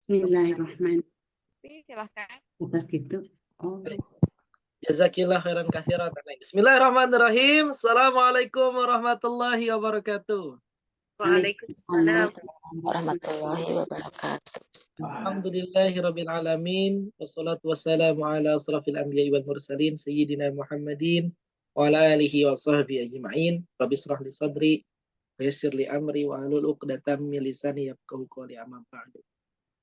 Bismillahirrahmanirrahim. Silahkan. Atas gitu. Oh. Jazakillah khairan katsiran. Bismillahirrahmanirrahim. Assalamualaikum warahmatullahi wabarakatuh. Waalaikumsalam. warahmatullahi wabarakatuh. Alhamdulillahirabbil alamin wassalatu wassalamu ala asrafil anbiya'i wal mursalin sayyidina Muhammadin wa ala alihi wa sahbihi ajma'in. Rabbi shrah li sadri wa yassir li amri wa hlul 'uqdatam min lisani yafqahu qawli amma ba'du.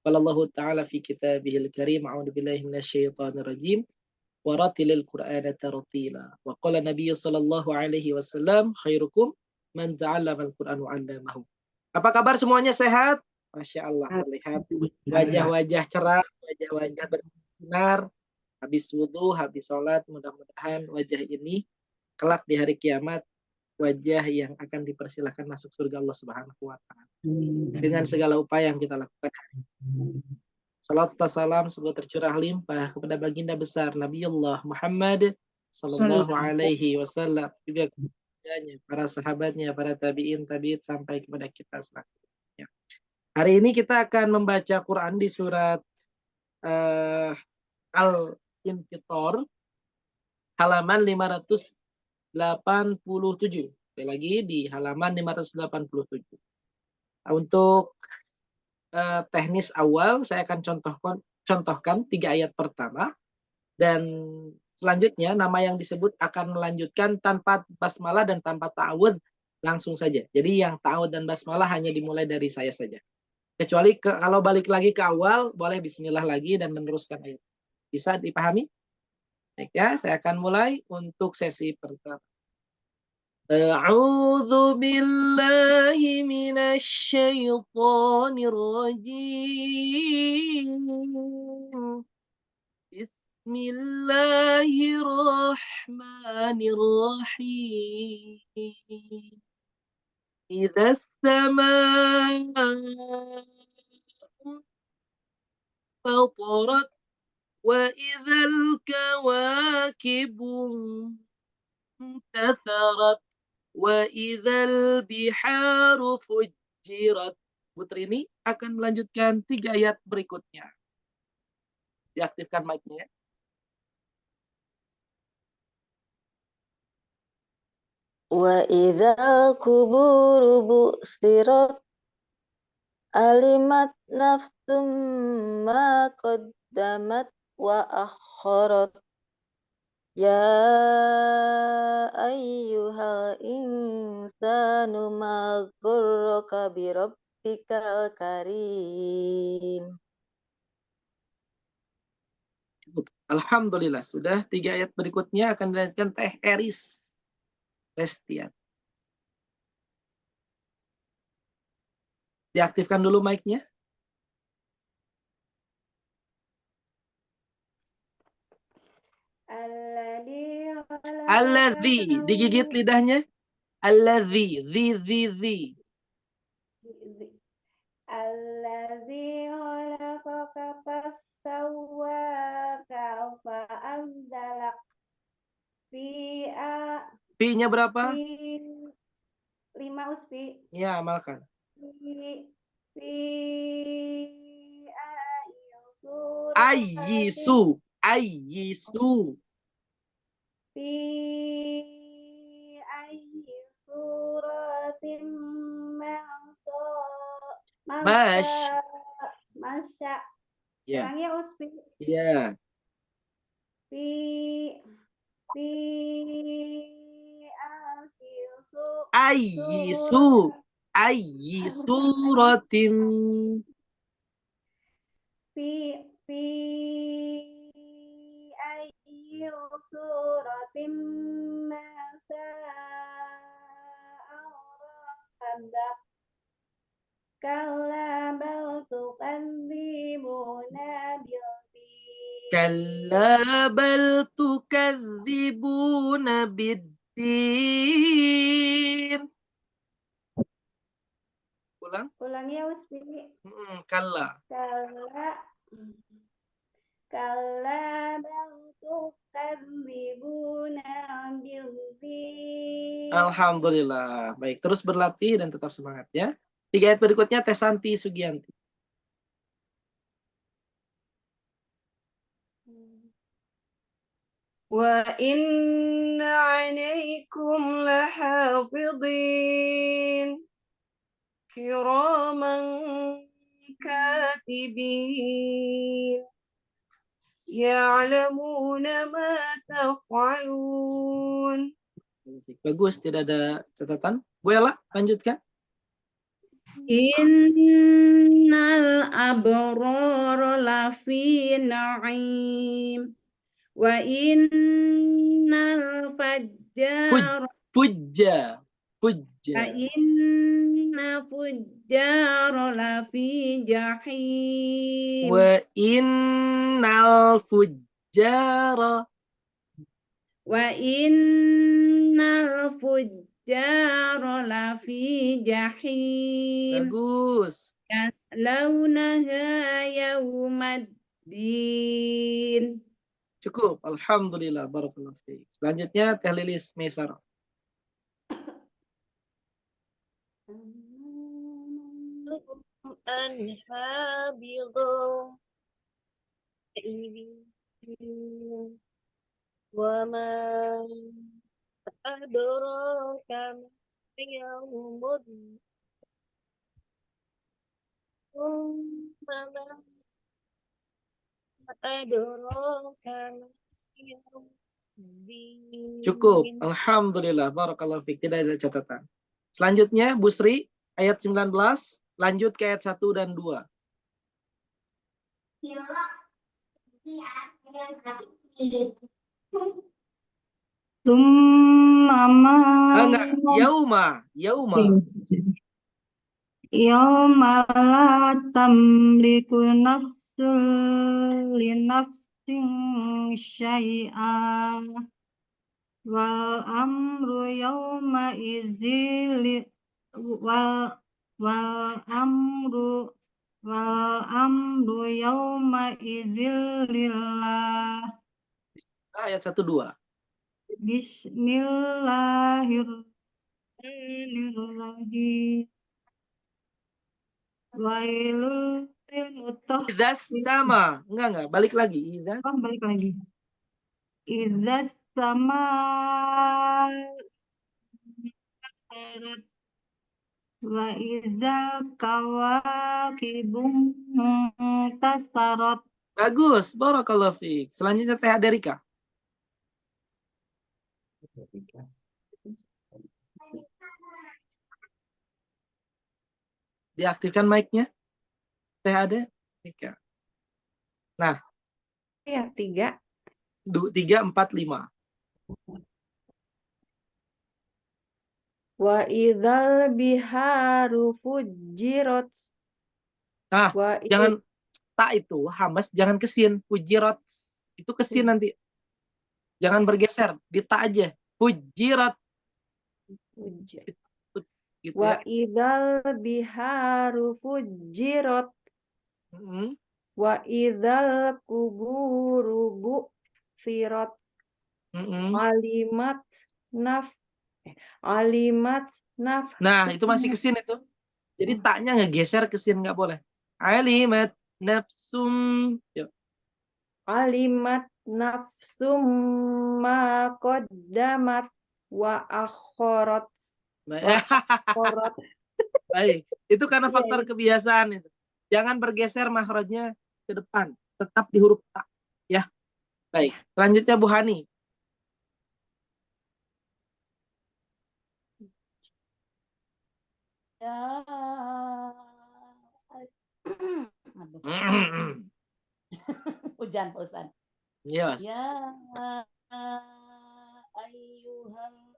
Qala Allah ta'ala fi kitabihil karim a'udzu billahi minasyaitonir rajim wa ratilil qur'ana tartila wa qala Nabiy sallallahu alaihi wasallam khairukum man ta'allama al-Qur'an wa 'allamahu. Apa kabar semuanya, sehat? Masya Allah, terlihat wajah-wajah cerah, wajah-wajah bersinar, habis wudhu, habis sholat. Mudah-mudahan wajah ini kelak di hari kiamat wajah yang akan dipersilahkan masuk surga Allah Subhanahu wa Ta'ala dengan segala upaya yang kita lakukan hari ini. Salat serta salam semoga tercurah limpah kepada baginda besar Nabiullah Muhammad sallallahu alaihi wasallam, juga keluarganya, para sahabatnya, para tabi'in sampai kepada kita selanjutnya. Hari ini kita akan membaca Quran di surat Al-Infitor halaman 587. Sekali lagi di halaman 587. Untuk teknis awal saya akan contohkan 3 ayat pertama, dan selanjutnya nama yang disebut akan melanjutkan tanpa basmalah dan tanpa ta'awudz langsung saja. Jadi yang ta'awudz dan basmalah hanya dimulai dari saya saja. Kecuali kalau balik lagi ke awal, boleh bismillah lagi dan meneruskan ayat. Bisa dipahami? Baik ya, saya akan mulai untuk sesi pertama. A'udzu billahi minasy syaithanir rajim. Bismillahirrahmanirrahim. Idza as-samaa fatarat wa idzal kawakibu intatharat wa idzal biharu fujirat. Putri ini akan melanjutkan 3 ayat berikutnya. Diaktifkan mic-nya ya. Wa idzal kuburu bu'sirat alimat nafsum ma qaddamat wa akharat. Ya ayyuhal insanu ma ghurraka bi rabbikal karim. Alhamdulillah, sudah 3 ayat berikutnya akan dilanjutkan Teh Eris Lestian. Diaktifkan dulu mic-nya. Alladzi, digigit lidahnya. Alladzi, zi. Alladzi khalaqaka fassawwaka fa'adalak. Pi-nya berapa? 5 Uspi. Ya, amalkan. Ayyisu. Fi ayyi suratin masya. Ya. Orangnya Uspi. Iya. Fi ayyi suratim. Fi ayyi suratim sadaq. Kalla bal tukadzibuna bil-din. Kalla bal tukadzibuna bid-din. Ulang ya Uspi. Kalla bal tukadzibuna bil-din. Alhamdulillah. Baik, terus berlatih dan tetap semangat ya. 3 ayat berikutnya Teh Santi Sugianti. وإن عليكم لحافظين كراما كاتبين يعلمون ما تفعلون. Bagus, tidak ada catatan. Bu Ella, lanjutkan. Innal abrara lafi na'im wa innal fajjara Pujja. wa inna fujjara lafi jahim Wa innal fujjara. wa innal fujjara lafi jahim Bagus. yaslaunaha yawmaddin. Cukup. Alhamdulillah. Barakallahu fiik. Selanjutnya Teh Lilis Maisarah. أنها بضائع وما أدراك ما يوم الدين ثم ما أدراك ما يوم الدين. Cukup. Alhamdulillah. Barakallahu fiik. Tidak ada catatan. Selanjutnya Bu Sri ayat 19 lanjut ke ayat 1 dan 2. Enggak, yauma. Yauma la tamliku nafsun li nafsin syai'a wal amru yauma idzil wal amru yauma idzil lillah. Ayat 1 2. Bismillahirrahmanirrahim. Wailul lil mutaffifin. Idzas sama. Enggak, balik lagi. Idzas. Balik lagi. Idzas sama wa idzal kawakibum tasarat. Bagus. Barakallahu fiik. Selanjutnya Teh Aderika. Diaktifkan mic-nya. Teh Aderika. Nah, Ya, 3. 3 4 5. Wa idzal biharu fujirat. Nah, Wa jangan tak itu hamas, jangan kesin. Fujirat itu kesin nanti. Jangan bergeser, di tak aja. Fujirat. Gitu wa ya. idzal biharu fujirat. Mm-hmm. Wa idzal kuburu bu'thirat. Mm-hmm. Alimat naf. Nah, itu masih kesin itu. Jadi taknya ngegeser kesin, nggak boleh. Alimat nafsum. Yuk. Alimat nafsum ma qaddamat wa akharat. Baik, itu karena faktor kebiasaan itu. Jangan bergeser makhrajnya ke depan, tetap di huruf ta. Ya. Baik, selanjutnya Bu Hani. Ya. Hujan. Yes. Ya ayyuhal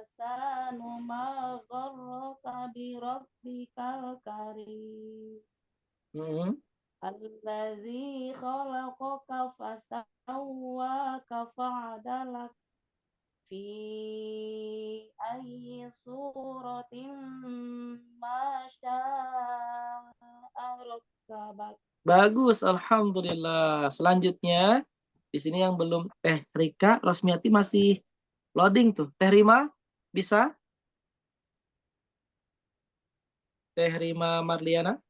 insanu ma gharraka bi rabbikal karim. Alladzi khalaqaka fasawwaka fa'adalak fi ayyi suratin ma syaa rakkabak. Bagus, alhamdulillah. Selanjutnya di sini yang belum Teh Rika Rosmiati masih loading tuh. Teh Rima bisa? Teh Rima Marliana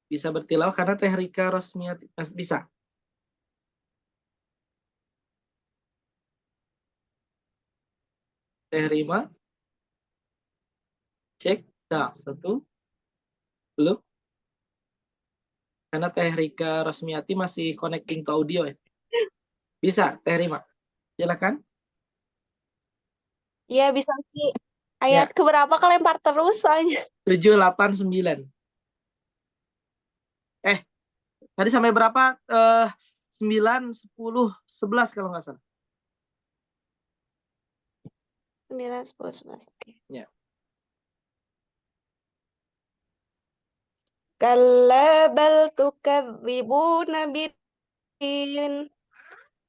bisa bertilawah karena Teh Rika Rosmiati bisa. Teh Rima? Cek. Nah, satu. Belum? Karena Teh Rika Rosmiati masih connecting to audio ya. Bisa, Teh Rima. Silakan. Iya bisa sih. Ya, Ayat keberapa kelempar terus soalnya. 7, 8, 9. Tadi sampai berapa? 9, 10, 11 kalau nggak salah. 9, 10, 11. Oke. Ya. Kalla bal tukadzibuna biddin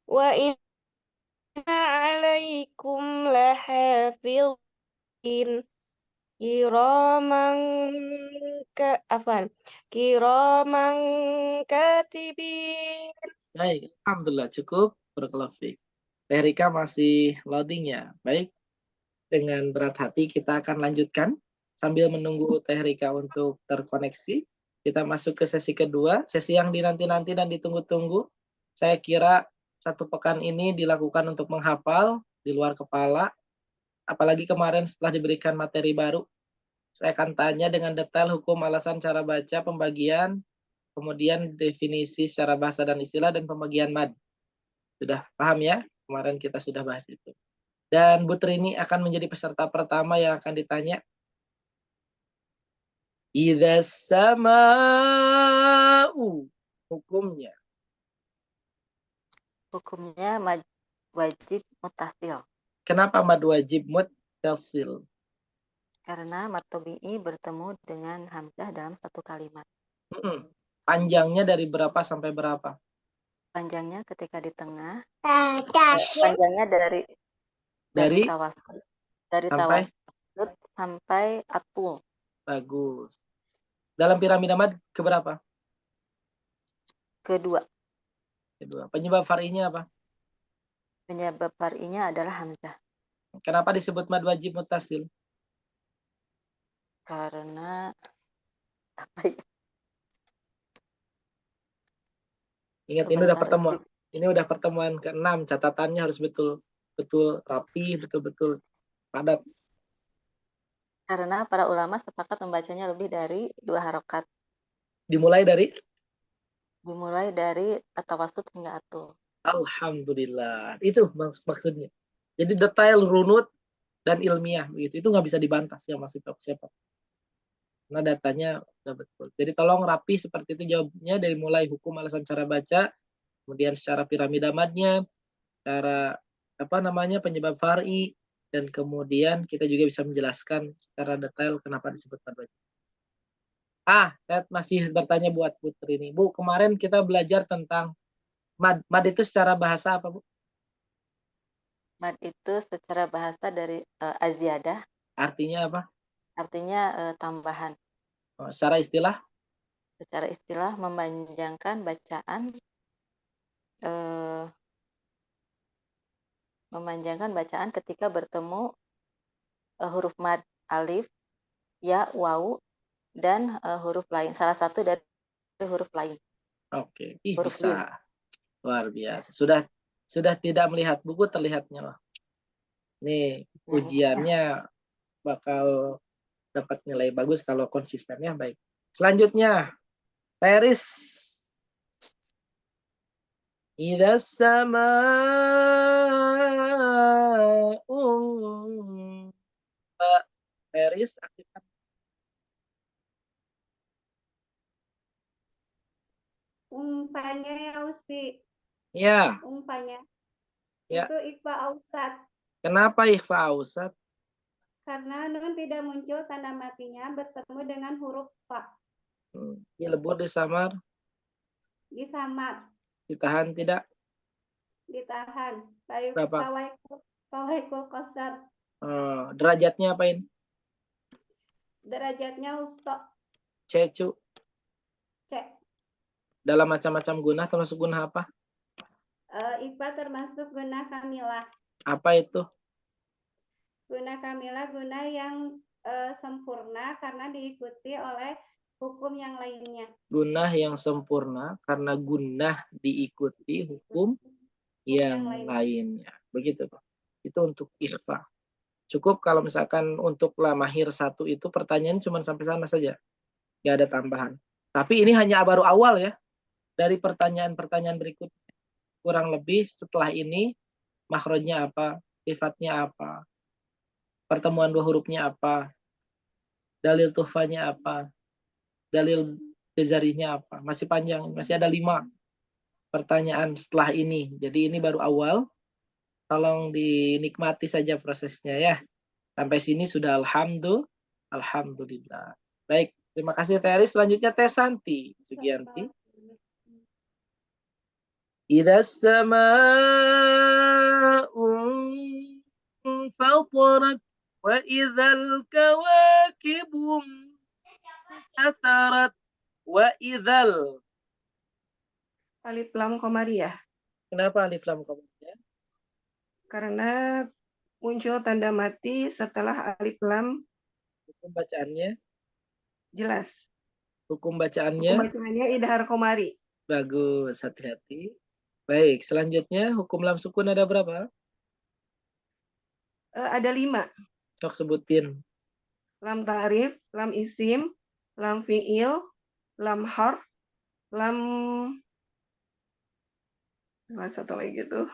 wa inna alaikum lahafizin kiraman kiraman katibin. Baik, alhamdulillah cukup. Barakallahu fiik. Teh Rika masih loading ya. Baik, dengan berat hati kita akan lanjutkan sambil menunggu Teh Rika untuk terkoneksi. Kita masuk ke sesi kedua, sesi yang dinanti-nanti dan ditunggu-tunggu. Saya kira 1 pekan ini dilakukan untuk menghafal di luar kepala. Apalagi kemarin setelah diberikan materi baru, saya akan tanya dengan detail hukum, alasan, cara baca, pembagian, kemudian definisi secara bahasa dan istilah, dan pembagian mad. Sudah paham ya? Kemarin kita sudah bahas itu. Dan Bu Trini akan menjadi peserta pertama yang akan ditanya. Idza sama'u. Hukumnya. Hukumnya wajib mutasil Kenapa mad wajib muttasil? karena mad tabi'i bertemu dengan hamzah dalam satu kalimat. Panjangnya dari berapa sampai berapa? Panjangnya ketika di tengah, Tasya. panjangnya dari Dari tawasud, dari sampai? tawasud sampai atul. Bagus. Dalam piramida mad keberapa? Kedua, Penyebab far'inya apa? penyebab far'inya adalah hamzah Kenapa disebut mad wajib muttasil? karena apa ya? Ingat, ini udah Sebentar, pertemuan. Ini udah pertemuan ke-6. Catatannya harus betul rapi, betul-betul padat. Karena para ulama sepakat membacanya lebih dari 2 harokat. Dimulai dari Dimulai dari tawasud hingga atul. alhamdulillah. Itu maksudnya. Jadi detail, runut, dan ilmiah begitu. Itu nggak bisa dibantah siapa. Karena datanya udah betul. Jadi tolong rapi seperti itu jawabnya, dari mulai hukum, alasan, cara baca, kemudian secara piramida madnya, cara penyebab far'i, dan kemudian kita juga bisa menjelaskan secara detail kenapa disebut mad wajib. Saya masih bertanya buat Putri ini. Bu, kemarin kita belajar tentang mad. Mad itu secara bahasa apa, Bu? Mad itu secara bahasa dari aziyadah, Artinya apa? artinya tambahan. Secara istilah? Secara istilah memanjangkan bacaan ketika bertemu huruf mad alif, ya, wawu, dan huruf lain. Salah satu dari huruf lain. Oke, Huruf lin. bisa. Luar biasa. Sudah tidak melihat buku, terlihatnya loh. Nih, ujiannya bakal dapat nilai bagus kalau konsistennya baik. Selanjutnya, Teris. Idza sama'un. Mbak Teris, aktifkan. Umpanya ya Uspi. Ya. Umpanya. Ya. Itu ikhfa ausat. Kenapa ikhfa ausat? Karena nun tidak muncul tanda matinya bertemu dengan huruf fa. Dilebur, disamar? Disamar. Ditahan tidak? Ditahan. Berapa? Fawaikul qasar. Derajatnya apa ini? Derajatnya usta. Cecu. C. Dalam macam-macam gunah termasuk gunah apa? Ikhfa termasuk gunah kamilah. Apa itu? Gunah kamilah guna yang sempurna karena diikuti oleh hukum yang lainnya. Gunah yang sempurna karena gunah diikuti hukum yang lainnya. Begitu, Pak. Itu untuk ikhfa. Cukup kalau misalkan untuk lam mahir 1 itu pertanyaan cuma sampai sana saja. Nggak ada tambahan. Tapi ini hanya baru awal ya. Dari pertanyaan-pertanyaan berikutnya. Kurang lebih setelah ini makhrajnya apa, sifatnya apa, pertemuan dua hurufnya apa, dalil tuhfanya apa, dalil jazarinya apa. Masih panjang, masih ada 5 pertanyaan setelah ini. Jadi ini baru awal. Tolong dinikmati saja prosesnya ya. Sampai sini sudah alhamdulillah. Baik, terima kasih Teh Aris. Selanjutnya Teh Santi Sugianti. Idza samaa'un fatarat wa idzal kawakibum atharat wa idzal. Alif lam qamariyah. Kenapa alif lam qamariyah? Karena muncul tanda mati setelah alif lam Hukum bacaannya, jelas. hukum Hukum bacaannya bacaannya idhar qamari. bagus, hati-hati. Baik, selanjutnya hukum lam sukun ada berapa? Ada 5. Sok sebutin. Lam ta'rif, lam isim, lam fi'il, lam harf, lam satu lagi itu.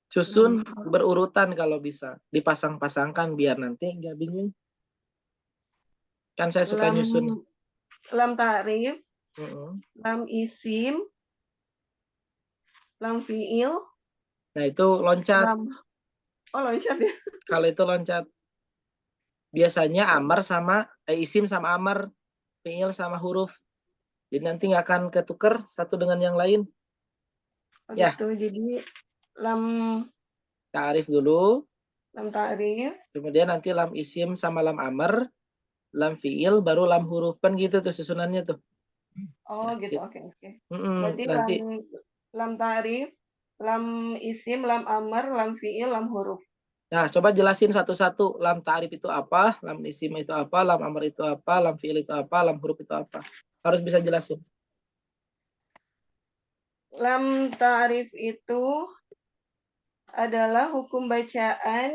Susun berurutan kalau bisa. Dipasang-pasangkan biar nanti nggak bingung. Kan saya suka nyusun. Lam ta'rif, Mm-mm. lam isim, lam fi'il, Nah itu loncat. loncat ya. Kalau itu loncat. Biasanya amar sama isim sama amar, fiil sama huruf. Jadi nanti nggak akan ketuker satu dengan yang lain. Ya. Gitu. Jadi lam Ta'arif dulu. lam ta'rif, Kemudian nanti lam isim sama lam amar, lam fiil, baru lam huruf. Kan gitu tuh susunannya tuh. gitu. Oke. Mm-mm. Berarti Nanti lam ta'rif, lam isim, lam amar, lam fi'il, lam huruf. nah, coba jelasin satu-satu. Lam ta'rif itu apa, lam isim itu apa, lam amar itu apa, lam fiil itu apa, lam huruf itu apa. Harus bisa jelasin. Lam ta'rif itu adalah hukum bacaan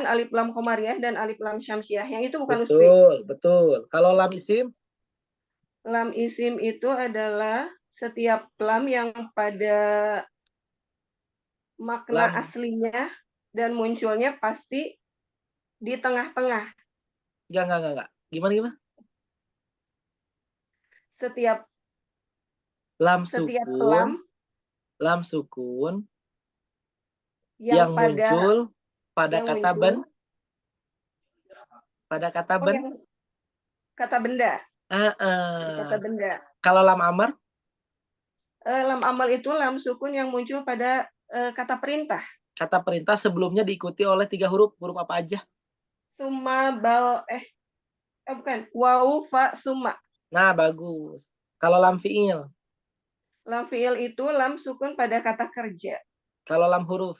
alif lam qamariyah dan alif lam syamsiah. Yang itu bukan usbi. Betul. Kalau lam isim? Lam isim itu adalah setiap lam yang pada makna aslinya dan munculnya pasti di tengah-tengah. Enggak. Gimana? Setiap Lam sukun yang muncul pada kata ben. Pada kata ben. Kata benda. Kata benda. Kalau lam amar? Lam amal itu lam sukun yang muncul pada kata perintah. Kata perintah sebelumnya diikuti oleh 3 huruf. Huruf apa aja? Summa bukan. Wawu fa summa. Nah, bagus. Kalau lam fiil? Lam fiil itu lam sukun pada kata kerja. Kalau lam huruf?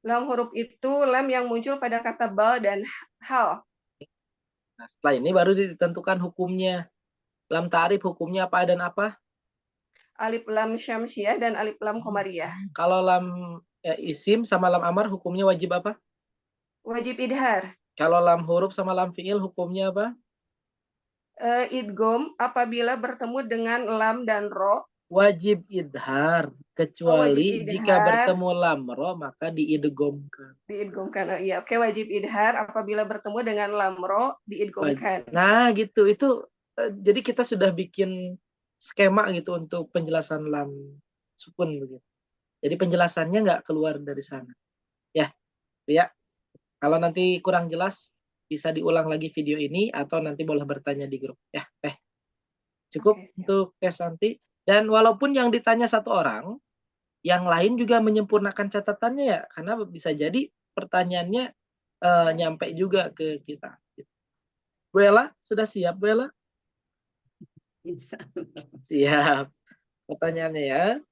Lam huruf itu lam yang muncul pada kata bal dan hal. Nah, setelah ini baru ditentukan hukumnya. Lam ta'rif hukumnya apa dan apa? Alif lam syamsiah dan alif lam qamariyah. Kalau lam isim sama lam amar hukumnya wajib apa? Wajib idhar. Kalau lam huruf sama lam fiil hukumnya apa? Idgham apabila bertemu dengan lam dan ro. Wajib idhar, kecuali jika bertemu lam ro maka diidghamkan. Diidghamkan. Iya, oke, wajib idhar apabila bertemu dengan lam ro diidghamkan. Nah, gitu. Itu jadi kita sudah bikin skema gitu untuk penjelasan lam sukun begitu. Jadi penjelasannya nggak keluar dari sana. Ya. Kalau nanti kurang jelas bisa diulang lagi video ini atau nanti boleh bertanya di grup ya. Cukup untuk Teh Santi. Dan walaupun yang ditanya 1 orang, yang lain juga menyempurnakan catatannya ya, karena bisa jadi pertanyaannya nyampe juga ke kita. Bu Ella, sudah siap Bu Ella? Siap. Pertanyaannya ya.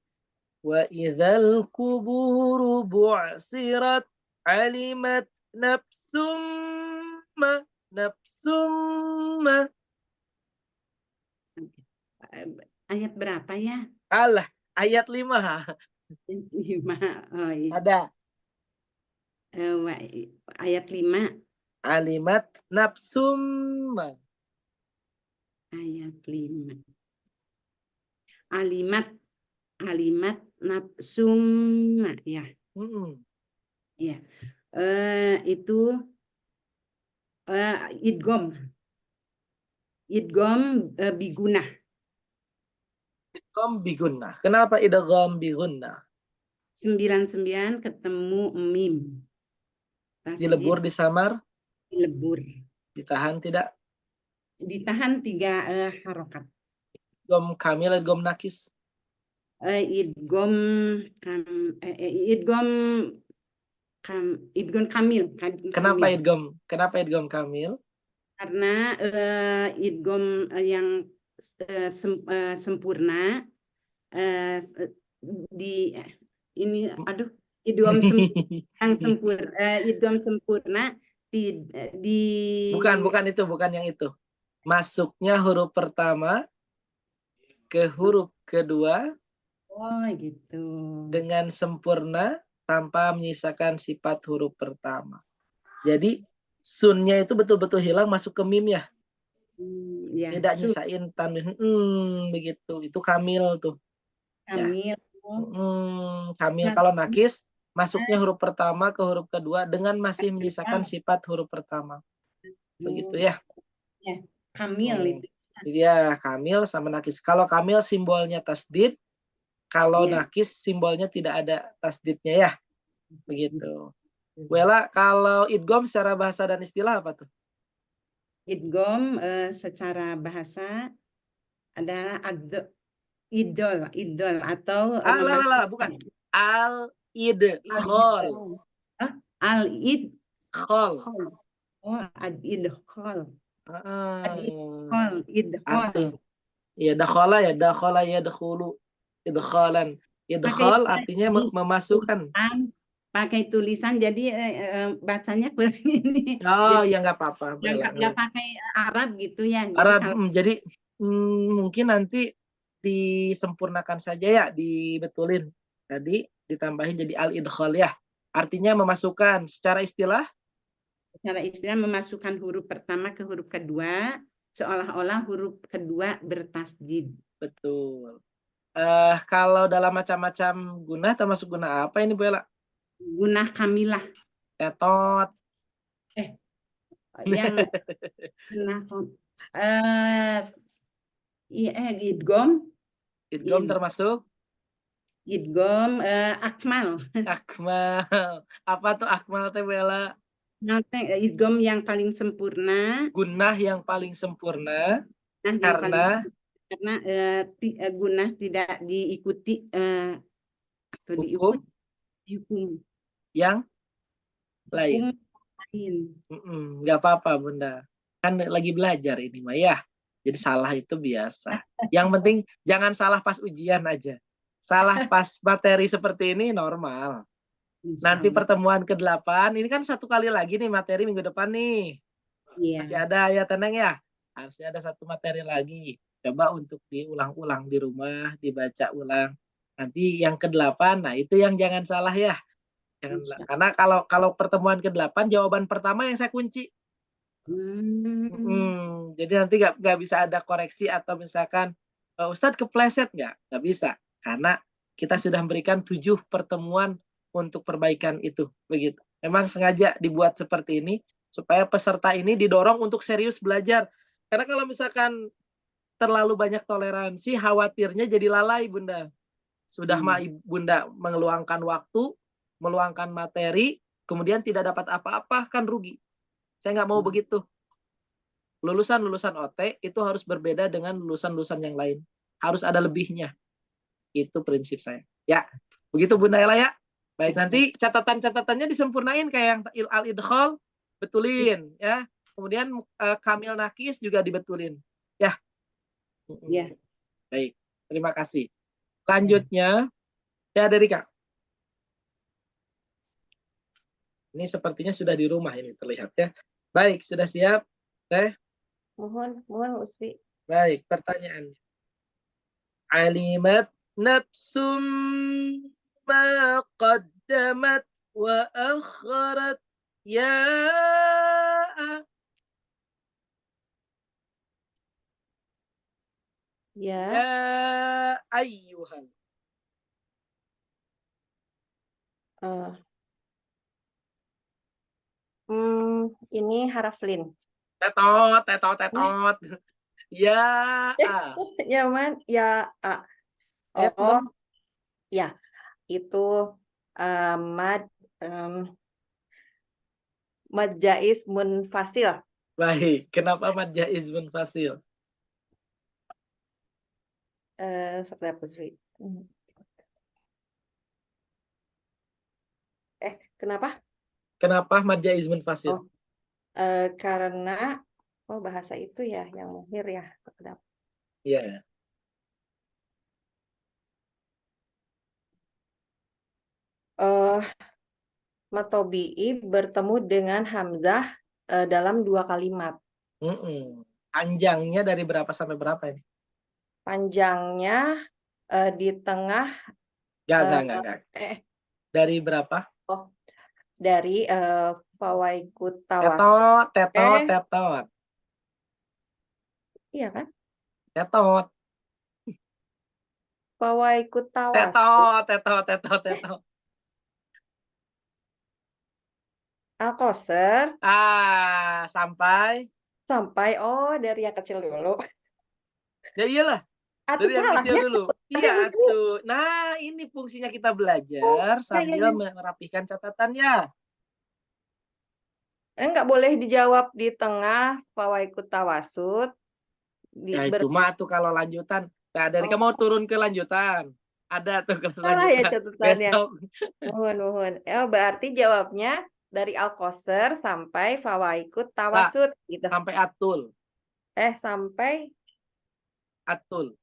Wa idzal quburu bu'sirat alimat nafsum ma. Ayat berapa ya? Alah, ayat 5. 5. Oh iya. Ada. Ayat 5. Alimat nafsum ma. Ayat 5. Alimat nafsum ya. Ya. Itu idgham bigunah. Idgham bigunnah. Kenapa idgham bigunnah? 99 ketemu mim. Dilebur, disamar, Dilebur. ditahan tidak? Ditahan 3 harokat. Idgham kamil, idgham nakis. Idgham idgham kamil. Kenapa idgham? Kenapa idgham kamil? Karena idgham yang sempurna di ini idgham yang sempurna idgham sempurna di bukan yang itu. Masuknya huruf pertama ke huruf kedua gitu. dengan sempurna tanpa menyisakan sifat huruf pertama. Jadi sunnya itu betul-betul hilang masuk ke mim ya. Ya, tidak nyisain tanwin. Begitu. Itu kamil tuh. Kamil. Ya. Kamil kalau nakis masuknya huruf pertama ke huruf kedua dengan masih menyisakan sifat huruf pertama. Begitu ya. Ya, kamil itu. Ya, kamil sama nakis. Kalau kamil simbolnya tasdid, kalau nakis simbolnya tidak ada tasdidnya ya. Begitu. Wela, kalau idgham secara bahasa dan istilah apa tuh? Idgham secara bahasa adalah idol atau bukan. Al-idkhal. Al-idkhal. Oh, al-idkhal. Idkhal. Ya, dakhala yadkhulu. Idkhalan. Idkhal artinya memasukkan. Pakai tulisan jadi bacanya kurang ini. Oh, ya nggak apa-apa. Nggak pakai Arab gitu ya. Arab, jadi mungkin nanti disempurnakan saja ya, dibetulin. Tadi ditambahin jadi al-idkhal ya. Artinya memasukkan. Secara istilah? Secara istilah memasukkan huruf pertama ke huruf kedua, seolah-olah huruf kedua bertasdid. Betul. Kalau dalam macam-macam gunah, termasuk gunah apa ini Bu Ella? Gunah kamilah. Tetot. Yang idgham. Idgham termasuk? Idgham akmal. Akmal. Apa tuh akmal teh Bu Ella? Idgham yang paling sempurna. Gunah yang paling sempurna. Karena gunah tidak diikuti atau hukum yang lain. Nggak apa-apa Bunda, kan lagi belajar ini mah ya, jadi salah itu biasa. Yang penting jangan salah pas ujian aja, salah pas materi seperti ini normal. Nanti pertemuan ke-8 ini kan 1 kali lagi nih materi minggu depan nih. Masih ada ya, tenang ya, harusnya ada 1 materi lagi. Coba untuk diulang-ulang di rumah, dibaca ulang. Nanti yang ke-8, nah itu yang jangan salah ya. Karena kalau pertemuan ke-8 jawaban pertama yang saya kunci. Jadi nanti nggak bisa ada koreksi atau misalkan Ustadz kepleset nggak bisa. Karena kita sudah memberikan 7 pertemuan untuk perbaikan itu. Begitu. Memang sengaja dibuat seperti ini supaya peserta ini didorong untuk serius belajar. Karena kalau misalkan terlalu banyak toleransi, khawatirnya jadi lalai Bunda. Sudah Bunda mengeluangkan waktu, meluangkan materi, kemudian tidak dapat apa-apa, kan rugi. Saya nggak mau begitu. Lulusan-lulusan OT itu harus berbeda dengan lulusan-lulusan yang lain. Harus ada lebihnya. Itu prinsip saya. Ya, begitu Bunda Ella ya. Baik, nanti catatan-catatannya disempurnain kayak yang al-idkhal, betulin ya. Kemudian kamil nakis juga dibetulin. Ya. Ya. Baik, terima kasih. Selanjutnya, ya dari Kak. Ini sepertinya sudah di rumah ini terlihat ya. Baik, sudah siap? Teh? Mohon Usfi. Baik, pertanyaannya. Alimat nafsum ma qaddamat wa akharat ya Ya. ayyuhal. eh, ini haraf lin. Tetot, tetot, tetot. Ya Nyaman ya. Ayo Oh dong. ya, itu mad mad jaiz munfasil. Baik, kenapa mad jaiz munfasil? Sebentar, Bu Sri. Kenapa? Kenapa mad jaiz munfasil? Oh, karena bahasa itu ya yang muhir ya. Sekedap. Iya. Matobi'i bertemu dengan hamzah dalam 2 kalimat. Panjangnya dari berapa sampai berapa ini? Panjangnya di tengah Enggak. Dari berapa? dari fawaikut tawas. Tetot. Iya kan? Tetot. Fawaikut tawas. Tetot. Al-Qasr Sampai dari yang kecil dulu. ya iyalah. Atau Dari yang salah kecil ya? dulu. Iya tuh. Nah, ini fungsinya kita belajar sambil merapihkan catatannya. Nggak boleh dijawab di tengah fawaikut tawasud. Ya itu mah tuh kalau lanjutan. Nah, dari kamu mau turun ke lanjutan. Ada tuh kelas Salah ya lanjutan. catatannya. Besok. Mohon. Berarti jawabnya dari Al-Qasr sampai fawaikut tawasud gitu. Sampai atul. Sampai atul.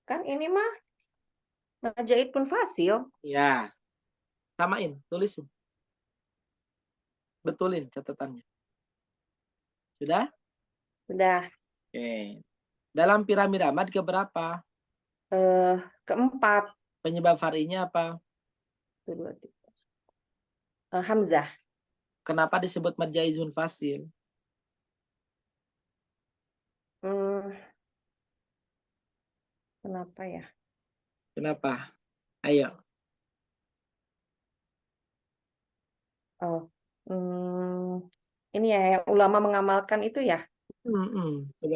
Kan ini mah Najaid pun fasil. Ya. Samain, tulisin. Betulin catatannya. Sudah? Sudah. Oke. Dalam piramida mad keberapa? Keempat. Penyebab fari'nya apa? Hamzah. Kenapa disebut mad jaiz munfasil? Kenapa ya? Kenapa? Ayo. Ini ya yang ulama mengamalkan itu ya?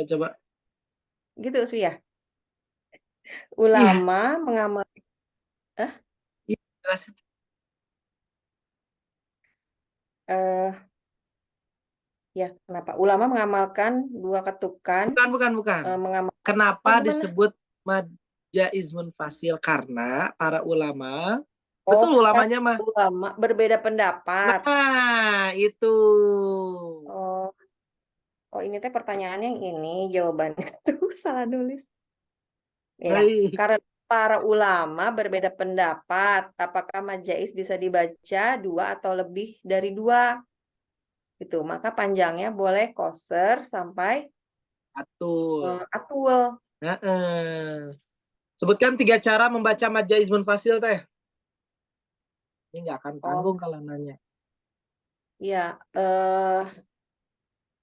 Coba. Gitu sih ya? Ulama mengamalkan. Iya, jelasin. Ya, kenapa? Ulama mengamalkan 2 ketukan. Bukan. Kenapa disebut mad jaiz munfasil? Karena para ulama, betul ulamanya mah. Ulama berbeda pendapat. Nah, itu. Ini teh pertanyaannya yang ini, jawabannya. Salah nulis. Ya, karena para ulama berbeda pendapat, apakah mad jaiz bisa dibaca 2 atau lebih dari 2. Gitu. Maka panjangnya boleh qasr sampai atul. Sebutkan 3 cara membaca mad jaiz munfasil teh. Ini nggak akan tanggung kalau nanya. Iya,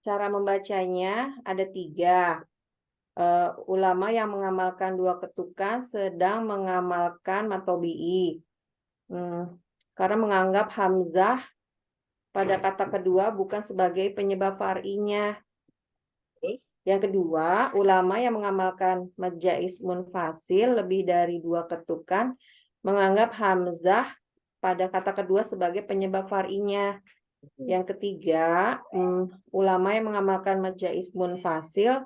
cara membacanya ada 3. Ulama yang mengamalkan 2 ketukan sedang mengamalkan matobi'i. Karena menganggap hamzah pada kata kedua bukan sebagai penyebab far'inya. Yang kedua, ulama yang mengamalkan mad jaiz munfasil lebih dari 2 ketukan menganggap hamzah pada kata kedua sebagai penyebab far'inya. Yang ketiga, ulama yang mengamalkan mad jaiz munfasil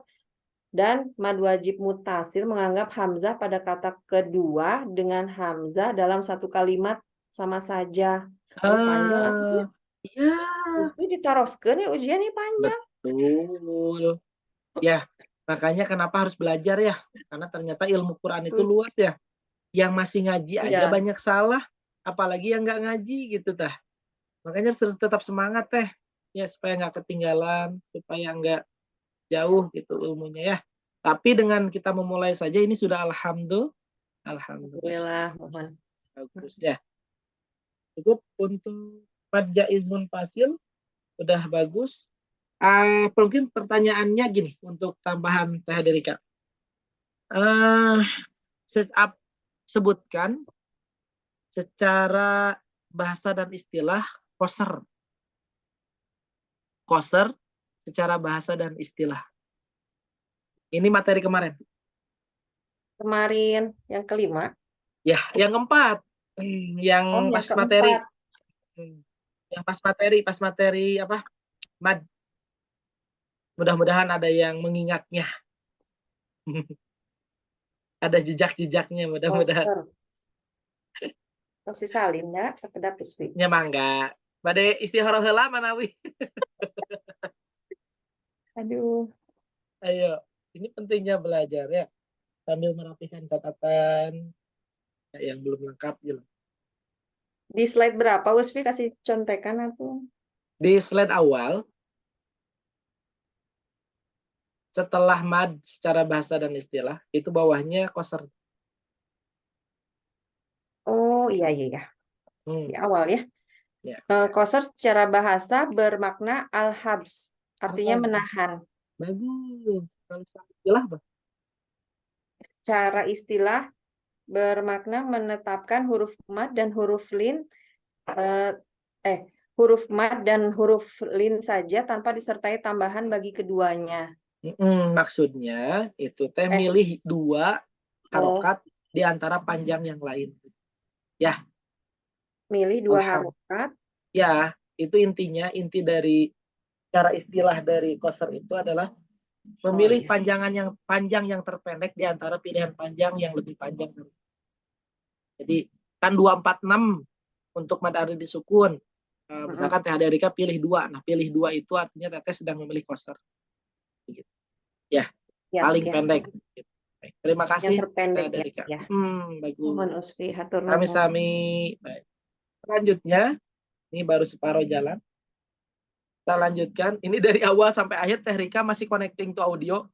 dan mad wajib mutasil menganggap hamzah pada kata kedua dengan hamzah dalam 1 kalimat sama saja. Panjang. Iya. Itu ditaroskeun ya ujian ini panjang. Betul. Ya, makanya kenapa harus belajar ya? Karena ternyata ilmu Quran itu luas ya. Yang masih ngaji aja banyak salah, apalagi yang nggak ngaji gitu tah. Makanya harus tetap semangat teh. Ya, supaya nggak ketinggalan, supaya nggak jauh gitu ilmunya ya. Tapi dengan kita memulai saja ini sudah Alhamdulillah. Alhamdulillah, mohon. Bagus ya. Cukup untuk mad jaiz munfasil udah bagus. Mungkin pertanyaannya gini untuk tambahan Teh Derika. Sebutkan secara bahasa dan istilah koser. Koser secara bahasa dan istilah. Ini materi kemarin. Kemarin yang kelima. Ya, yang keempat. Yang Oh, yang pas materi. keempat. Yang pas materi apa? Mad. Mudah-mudahan ada yang mengingatnya. Ada jejak-jejaknya mudah-mudahan. Poster. Tosi salin ya, sekedap biswi. Nya mangga. Bade istihara heula manawi. Aduh. Ayo, ini pentingnya belajar ya. Sambil merapikan catatan yang belum lengkap gitu. Di slide berapa, Wisfi? Kasih contekan aku. Di slide awal, setelah mad secara bahasa dan istilah, itu bawahnya koser. Oh, iya. Di awal ya. Ya. Koser secara bahasa bermakna al-habs. Artinya menahan. Bagus. Kalau secara istilah apa? Secara istilah bermakna menetapkan huruf mad dan huruf lin huruf mad dan huruf lin saja tanpa disertai tambahan bagi keduanya. Maksudnya itu teh milih dua harokat di antara panjang yang lain. Ya. Milih dua harokat. Ya, itu intinya, inti dari cara istilah dari koser itu adalah memilih panjang yang terpendek di antara pilihan panjang yang lebih panjang. Jadi kan 246 untuk mad arid disukun. Misalkan Teh Derika pilih 2. Nah, pilih 2 itu artinya Teteh sedang memilih koser. Gitu. Ya, paling pendek. Gitu. Terima kasih Teh Derika. Ya. Bagus. Mohon Usfi, hatur nuhun. Sami-sami. Baik. Selanjutnya, ini baru separuh jalan. Kita lanjutkan. Ini dari awal sampai akhir Teh Rika masih connecting to audio.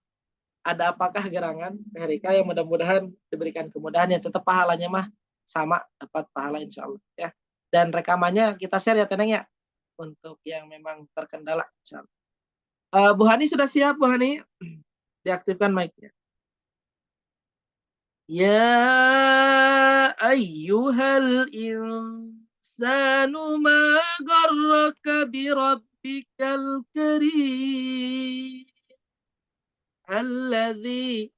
Ada apakah gerangan Teh Rika yang mudah-mudahan diberikan kemudahan ya, tetap pahalanya mah sama, dapat pahala insya Allah ya. Dan rekamannya kita share ya Teneng ya, untuk yang memang terkendala insya Allah. Bu Hani sudah siap Bu Hani? Diaktifkan mic-nya. Ya ayyuhal insanu ma gharraka bi rabbikal karim. Alladzi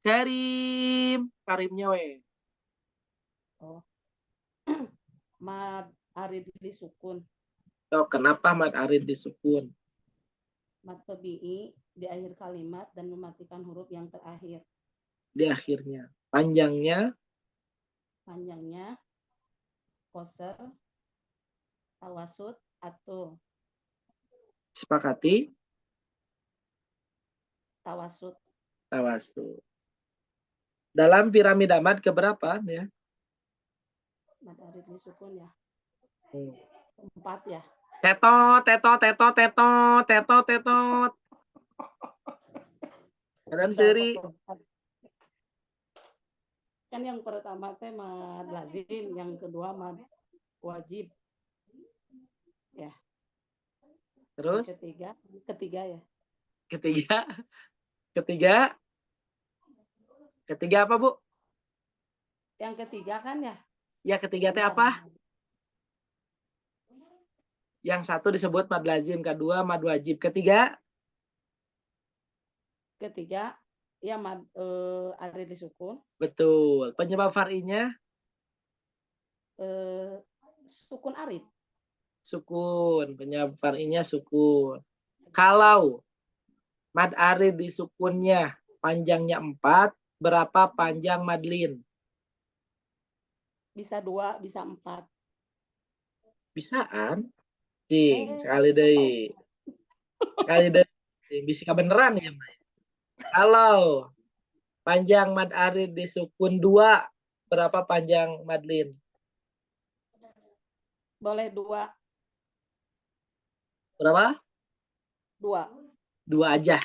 karim. Karimnya we. Oh. Mad arid disukun. Oh, kenapa mad arid disukun? Mad tabi'i di akhir kalimat dan mematikan huruf yang terakhir. Di akhirnya. Panjangnya koser, tawasud, atau sepakati tawasud. Dalam piramida mad keberapa ya? Mad arid disukun ya. 4 ya. Tetot. Dan seri. Kan yang pertama teh mad lazim, yang kedua mad wajib. Ya. Terus? Ketiga ya. Ketiga apa, Bu? Yang ketiga kan ya? Ya, ketiga teh apa? Yang satu disebut mad lazim, kedua mad wajib. Ketiga ya mad arid disukun. Betul. Penyebab far'inya? Sukun arid. Sukun. Penyebab far'inya sukun. Kalau mad arid disukunnya panjangnya 4, berapa panjang madlin? Bisa 2, bisa 4. Bisaan? Sekali deh. Bisa kebeneran ya, Mbak. Kalau panjang mad arid disukun 2, berapa panjang madlin? Boleh 2. Berapa? 2 aja.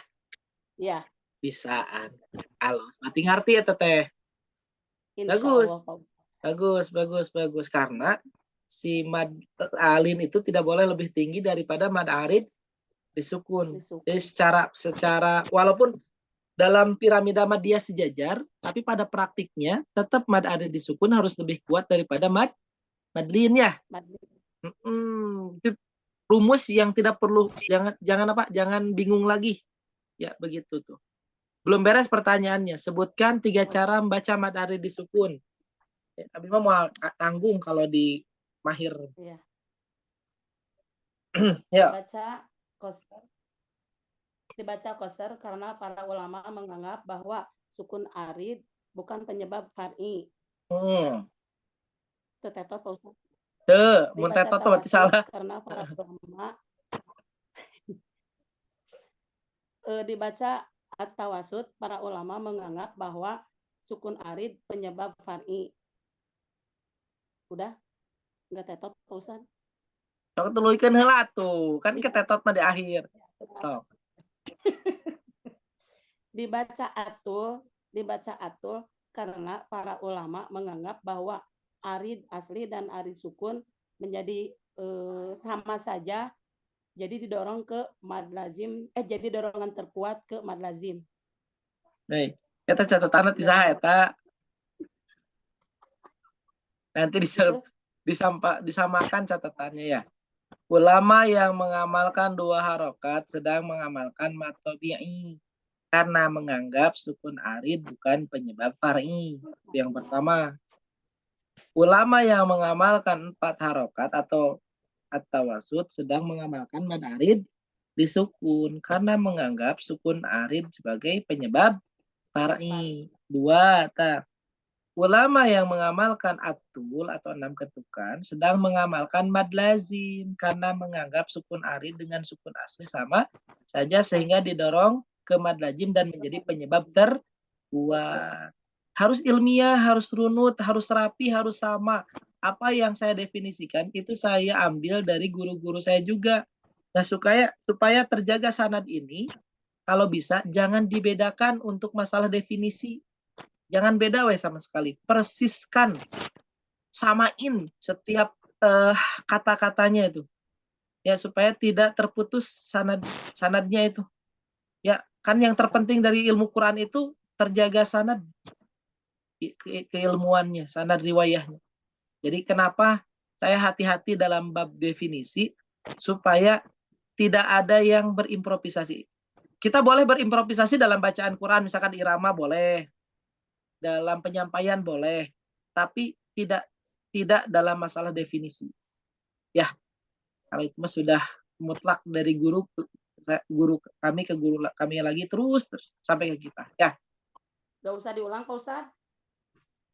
Ya. Bisaan. Halo, berarti ngerti ya Teteh? Insya Bagus. Allah, Pak Ustadz. Bagus. Karena si mad alin itu tidak boleh lebih tinggi daripada mad arid disukun. Disukun. Jadi secara walaupun dalam piramida mad dia sejajar, tapi pada praktiknya tetap mad arid disukun harus lebih kuat daripada mad lin ya. Itu rumus yang tidak perlu jangan bingung lagi. Ya, begitu tuh. Belum beres pertanyaannya. Sebutkan 3 cara membaca mad arid disukun. Abi mah mau tanggung kalau di mahir. Iya. Ya. Dibaca qasar karena para ulama menganggap bahwa sukun arid bukan penyebab far'i. Tetetot Pak Ustadz. Mun Dibaca tetot berarti tawasud salah. karena para ulama dibaca at-tawasud, para ulama menganggap bahwa sukun arid penyebab far'i. Udah? Enggak tetot, Pak Ustadz? Sok tuluikeun heula tuh. Kan ketetot mah di akhir. Sok. Dibaca atul karena para ulama menganggap bahwa arid asli dan arid sukun menjadi sama saja. Jadi didorong ke mad lazim, jadi dorongan terkuat ke mad lazim. Baik. Eta catatanna ti saha eta? Nanti disamakan catatannya ya. Ulama yang mengamalkan 2 harokat sedang mengamalkan mad tabi'i karena menganggap sukun arid bukan penyebab far'i. Yang pertama. Ulama yang mengamalkan 4 harokat atau at-tawasud sedang mengamalkan mad arid disukun karena menganggap sukun arid sebagai penyebab far'i. 2. Ulama yang mengamalkan atul atau 6 ketukan sedang mengamalkan mad lazim karena menganggap sukun arid dengan sukun asli sama saja sehingga didorong ke mad lazim dan menjadi penyebab terkuat. Harus ilmiah, harus runut, harus rapi, harus sama. Apa yang saya definisikan itu saya ambil dari guru-guru saya juga. Nah, supaya terjaga sanad ini, kalau bisa jangan dibedakan untuk masalah definisi. Jangan beda sama sekali. Persiskan, samain setiap kata-katanya itu. Ya, supaya tidak terputus sanadnya itu. Ya, kan yang terpenting dari ilmu Quran itu terjaga sanad keilmuannya, sanad riwayahnya. Jadi kenapa saya hati-hati dalam bab definisi supaya tidak ada yang berimprovisasi. Kita boleh berimprovisasi dalam bacaan Quran, misalkan irama boleh, dalam penyampaian boleh, tapi tidak dalam masalah definisi. Ya, kalau itu mah sudah mutlak dari guru kami ke guru kami lagi terus sampai ke kita. Ya. Gak usah diulang, Pak Ustadz.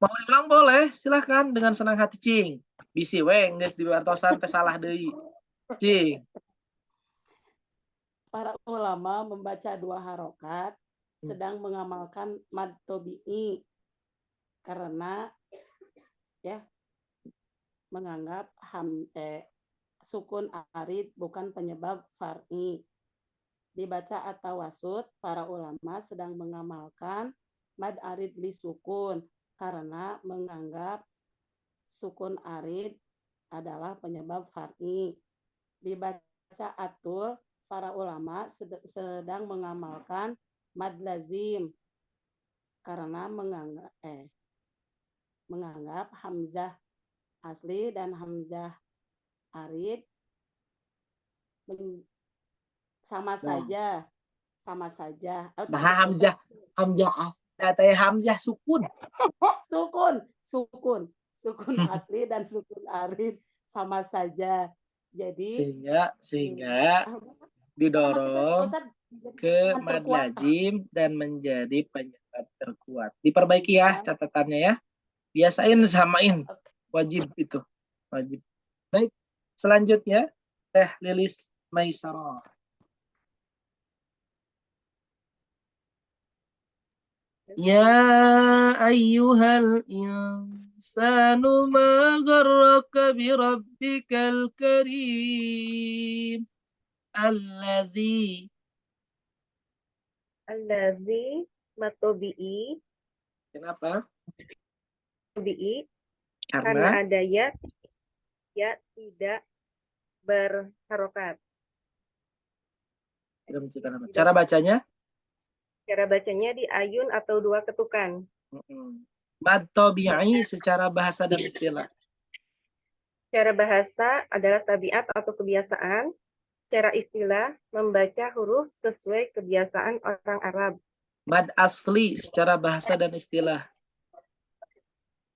Mau diulang boleh, silahkan dengan senang hati, Cing. Bisi we geus diwartosan teh salah deui. Cing. Para ulama membaca 2 harokat sedang mengamalkan mad tabi'i karena ya menganggap sukun arid bukan penyebab far'i. Dibaca at-tawasud, para ulama sedang mengamalkan mad arid li sukun karena menganggap sukun arid adalah penyebab far'i. Dibaca atul, para ulama sedang mengamalkan mad lazim karena menganggap hamzah asli dan hamzah arid sama saja. Nah, hamzah sukun. Sukun asli dan sukun arid sama saja. Jadi sehingga didorong ke mad lazim dan menjadi penyebab terkuat. Diperbaiki ya catatannya ya. Biasain samain. Wajib itu. Wajib. Baik. Selanjutnya Teh Lilis Maisarah. Ya ayyuhal insanu ma gharraka bi rabbikal karim alladzi matobi'i. Kenapa? tabi'i Karena karena ada ya tidak berharokat. tidak menciptakan mad. Cara bacanya Cara bacanya di ayun atau dua ketukan. mad tabi'i secara bahasa dan istilah. Cara bahasa adalah tabiat atau kebiasaan. Cara istilah membaca huruf sesuai kebiasaan orang Arab. Mad asli secara bahasa dan istilah.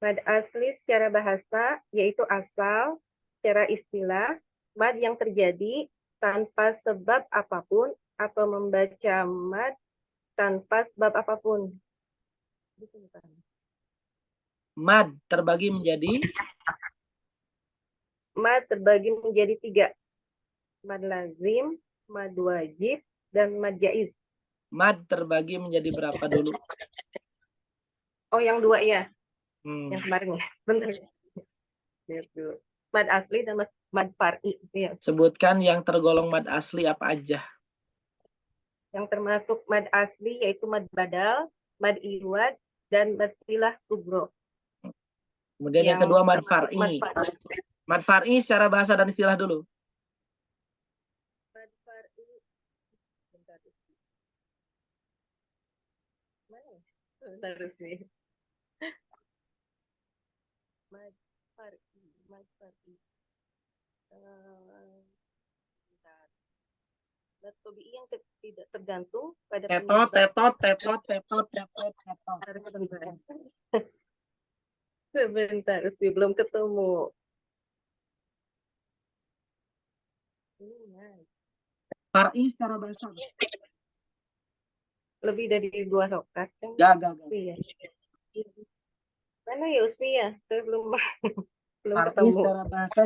Mad asli secara bahasa yaitu asal. Secara istilah, mad yang terjadi tanpa sebab apapun atau membaca mad tanpa sebab apapun. Mad terbagi menjadi Mad terbagi menjadi 3. Mad lazim, mad wajib, dan mad jaiz. mad terbagi menjadi berapa dulu? Oh, yang 2 ya. Yang kemarin ya. Bentar. Lihat dulu. Mad asli dan mad far'i. Ya. Sebutkan yang tergolong mad asli apa aja. Yang termasuk mad asli yaitu mad badal, mad iwad, dan mad silah subro. Kemudian yang kedua mad far'i. Mad far'i. Mad far'i secara bahasa dan istilah dulu. Mad far'i. Bentar. Mana ya? Bentar sih. Mad far'i. Mad far'i. Bentar. Mad tabi'i yang tidak tergantung pada Tetot. Sebentar sih, belum ketemu. Far'i secara bahasa. Lebih dari 2 rokat kan? Gagal. Iya. Mana ya Usmi ya? Saya belum belum Far'i ketemu. secara bahasa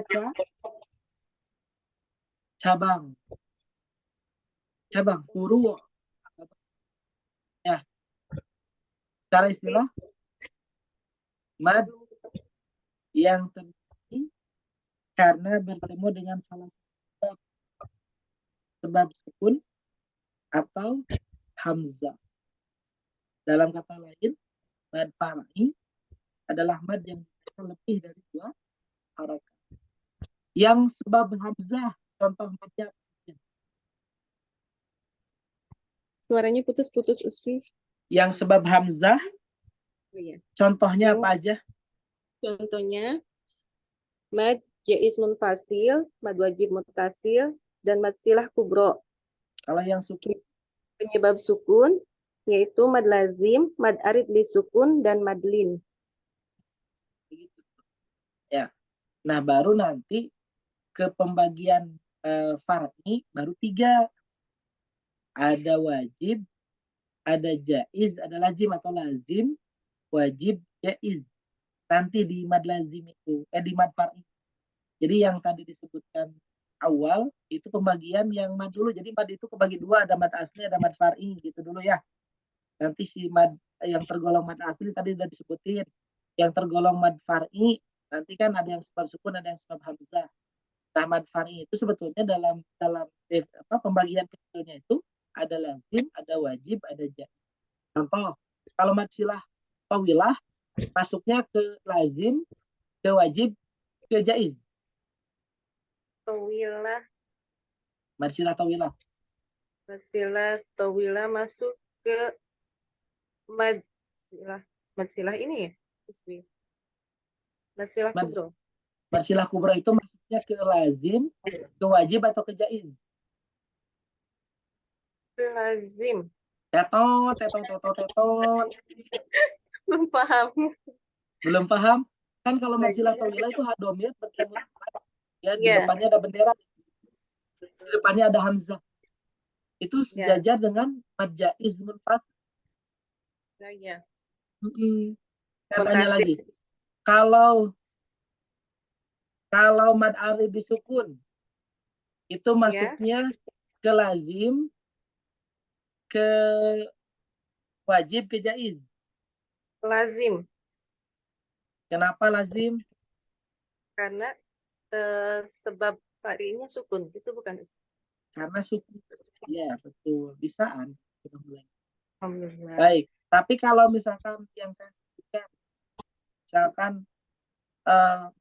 cabang. Furu. Ya. Secara istilah mad yang terjadi karena bertemu dengan salah satu sebab sukun atau hamzah. Dalam kata lain, mad far'i adalah mad yang lebih dari 2 harakat. Yang sebab hamzah, contoh madnya. Suaranya putus-putus Usmi. Yang sebab hamzah, contohnya apa aja? Contohnya mad jaiz munfasil, mad wajib muttasil, dan mad silah kubro. Kalau yang sukun, Penyebab sukun yaitu mad lazim, mad arid li sukun, dan mad lin. ya. Nah, baru nanti ke pembagian far'i baru 3. Ada wajib, ada jaiz, ada lazim atau lazim, wajib, jaiz. Nanti di mad lazim itu, di mad far'i. Jadi yang tadi disebutkan awal itu pembagian yang mad dulu. Jadi mad itu kebagi 2, ada mad asli, ada mad far'i gitu dulu ya. Nanti si mad yang tergolong mad asli tadi udah disebutin. Yang tergolong mad far'i nanti kan ada yang sebab sukun, ada yang sebab hamzah. Nah, mad far'i itu sebetulnya dalam pembagian kecilnya itu ada lazim, ada wajib, ada jaiz. Contoh, kalau mad silah tawilah masuknya ke lazim, ke wajib, ke jaiz. Tawilah. Mad silah tawilah. Mad silah tawilah masuk ke mad silah ini ya? Usmi. Mad silah kubro. Mad silah kubro itu masuknya ke lazim, ke wajib atau ke jaiz? Ke lazim. Tetot. Belum paham. Belum paham? Kan kalau mad silah tawilah itu hadomir bertemu ya, di Iya. depannya ada bendera. Di depannya ada hamzah. Itu sejajar dengan mad jaiz munfasil. Nah, iya. Saya tanya lagi. Kalau mad arid disukun itu masuknya ke lazim, ke wajib, ke jaiz. Lazim. Kenapa lazim? Karena sebab fari'nya sukun, itu bukan? Karena sukun. Ya, betul. Bisaan. Alhamdulillah. Baik. Tapi kalau misalkan yang saya sebutkan Misalkan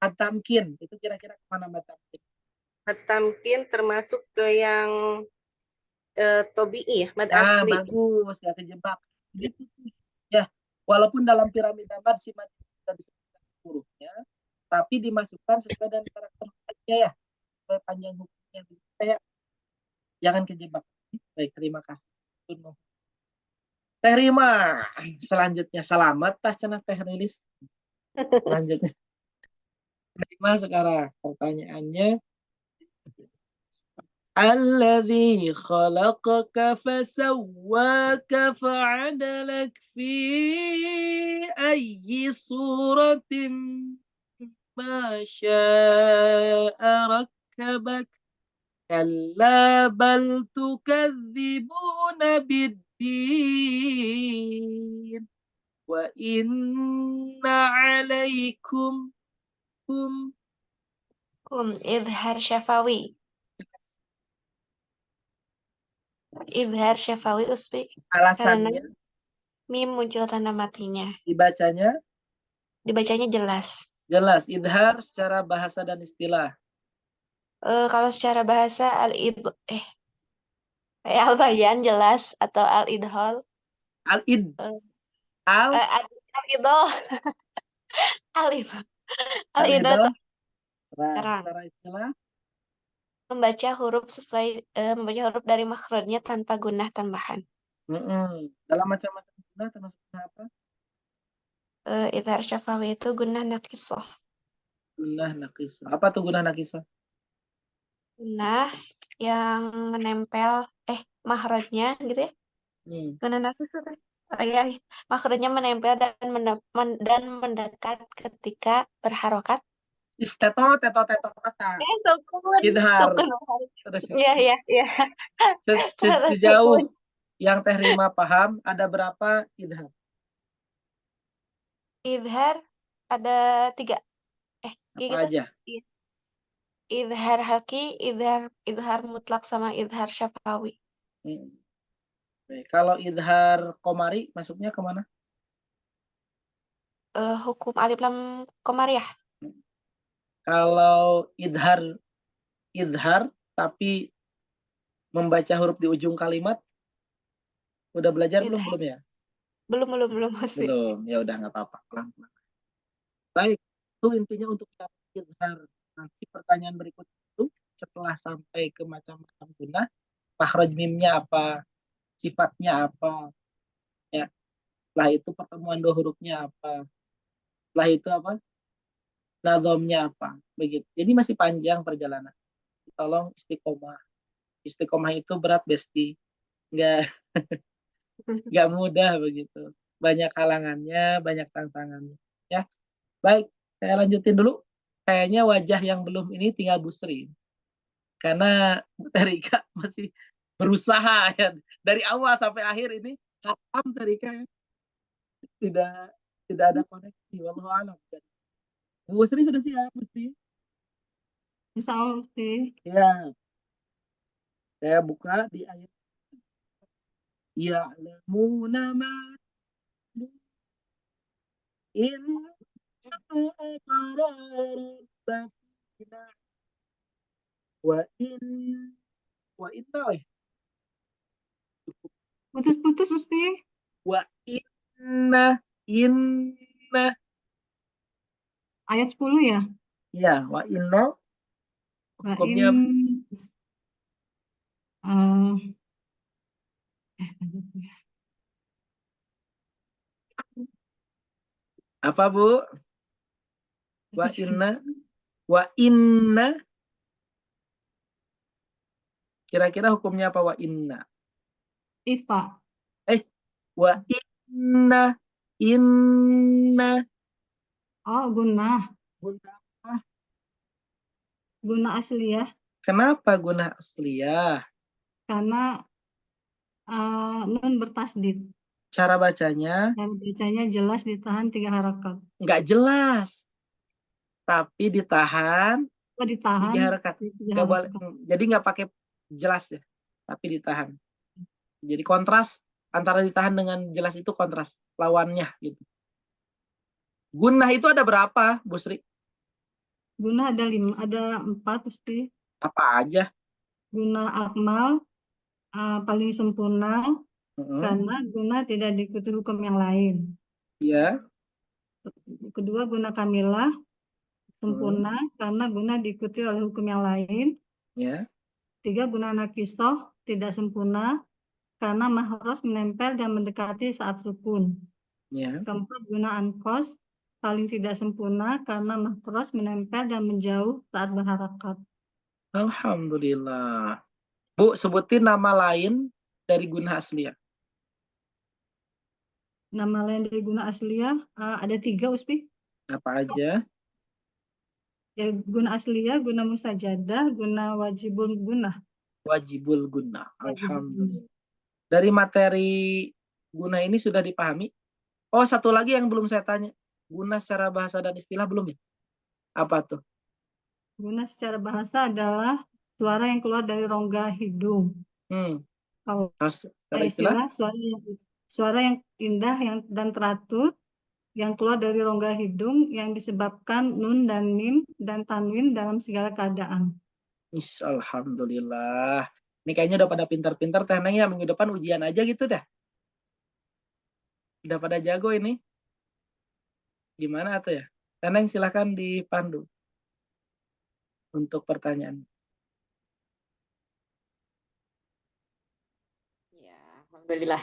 Matamkin, itu kira-kira kemana Matamkin? Tamkin termasuk ke yang tobi'i ya, mad Nah, asli. bagus, ya kejebak. Gitu sih. Ya, walaupun dalam piramida mad si mad kita disebutkan hurufnya, tapi dimasukkan sesuai dengan karakter hurufnya ya, sesuai panjang hurufnya. Saya jangan kejebak. Baik, terima kasih. Teh Rima, selanjutnya selamat tah cenah Teh Rilis. Selanjutnya Teh Rima sekarang pertanyaannya, Alladzi khalaqaka fasawwaka fa'adalak fi ayyi suratin ma syaa rakkabak kalla bal tukadzibuna biddin wa inna alaikum Idhar syafawi. Idhar syafawi usbi. Karena alasannya mim muncul tanda matinya. dibacanya Dibacanya jelas. jelas, idhar secara bahasa dan istilah. Kalau secara bahasa al-bayan jelas atau al-idhol. Al-id, Al-idhol. Al-idhol. Al-idhol al-idhar, terang. secara istilah Membaca huruf dari makhrajnya tanpa gunnah tambahan. dalam macam-macam gunnah termasuk apa? Idhar syafawi itu gunnah nakisah. Gunnah nakisah. Apa tuh gunnah nakisah? Gunnah yang menempel makhrajnya gitu ya. Gunnah nakisah kan? Oh iya, makhrajnya menempel dan mendekat ketika berharokat. Teto kata. Sukun. Idhar. Sukun. Iya. Sejauh yang Teh Rima paham, ada berapa idhar? Idhar ada 3. Apa gitu. aja? Idhar haki, idhar mutlak sama idhar syafawi. Kalau idhar komari masuknya kemana? Hukum alif lam komariah. Kalau idhar tapi membaca huruf di ujung kalimat, udah belajar belum ya? Belum masih. Belum, ya udah nggak apa-apa, pelan-pelan. Baik, itu intinya untuk idhar. Nanti pertanyaan berikutnya itu setelah sampai ke macam-macam gunnah, makhraj mimnya apa, sifatnya apa, ya. Setelah itu pertemuan dua hurufnya apa, setelah itu apa, nadhamnya apa, begitu. Jadi masih panjang perjalanan. Tolong istiqomah. Istiqomah itu berat, Besti. Nggak mudah begitu. Banyak halangannya, banyak tantangannya. Ya, baik. Saya lanjutin dulu. Kayaknya wajah yang belum ini tinggal Bu Sri. Karena Bu Terika masih berusaha ya. Dari awal sampai akhir ini, hatam Terika ya. Tidak ada koneksi. Wallahu a'lam. Bu Sri sudah siap, Gusti? Insya Allah sih. Ya. Saya buka di ayat ya'lamuna ma inna wa inna Putus-putus Uspi. wa inna Ayat 10 ya. ya wa inna hukumnya apa Bu? Wa inna kira-kira hukumnya apa wa inna? Ifa. Wa inna Oh, gunnah. Gunnah. Gunnah asliyah. Kenapa gunnah asliyah? Karena nun bertasdid. Cara bacanya? Cara bacanya jelas ditahan 3 harakat. Nggak jelas. Tapi ditahan. Oh, ditahan 3 harakat. Nggak boleh. Jadi nggak pakai jelas ya. Tapi ditahan. Jadi kontras antara ditahan dengan jelas itu kontras. Lawannya gitu. Gunnah itu ada berapa, Bu Sri? Guna ada 4 Ustaz. Apa aja? Guna akmal paling sempurna Heeh. karena guna tidak diikuti hukum yang lain. Ya. Kedua, guna kamilah sempurna karena guna diikuti oleh hukum yang lain. Ya. 3, guna nakisoh tidak sempurna karena mahros menempel dan mendekati saat sukun. Ya. Keempat, guna ankos paling tidak sempurna karena mahros menempel dan menjauh saat berharakat. Alhamdulillah. Bu, sebutin nama lain dari guna asliyah. Nama lain dari guna asliyah ada 3 Uspi. Apa aja? Ya, guna asliyah, guna musajadah, guna wajibul guna. Wajibul guna. Wajibul guna. Alhamdulillah. Dari materi guna ini sudah dipahami? Oh, satu lagi yang belum saya tanya. Guna secara bahasa dan istilah belum ya? Apa tuh? Guna secara bahasa adalah suara yang keluar dari rongga hidung. Kalau Secara istilah? Suara yang indah dan teratur yang keluar dari rongga hidung yang disebabkan nun dan mim dan tanwin dalam segala keadaan. Alhamdulillah. Ini kayaknya udah pada pintar-pintar Teh Neng ya, minggu depan ujian aja gitu dah. Udah pada jago ini. Gimana tuh ya? Teh Neng silahkan dipandu untuk pertanyaan. Ya, alhamdulillah.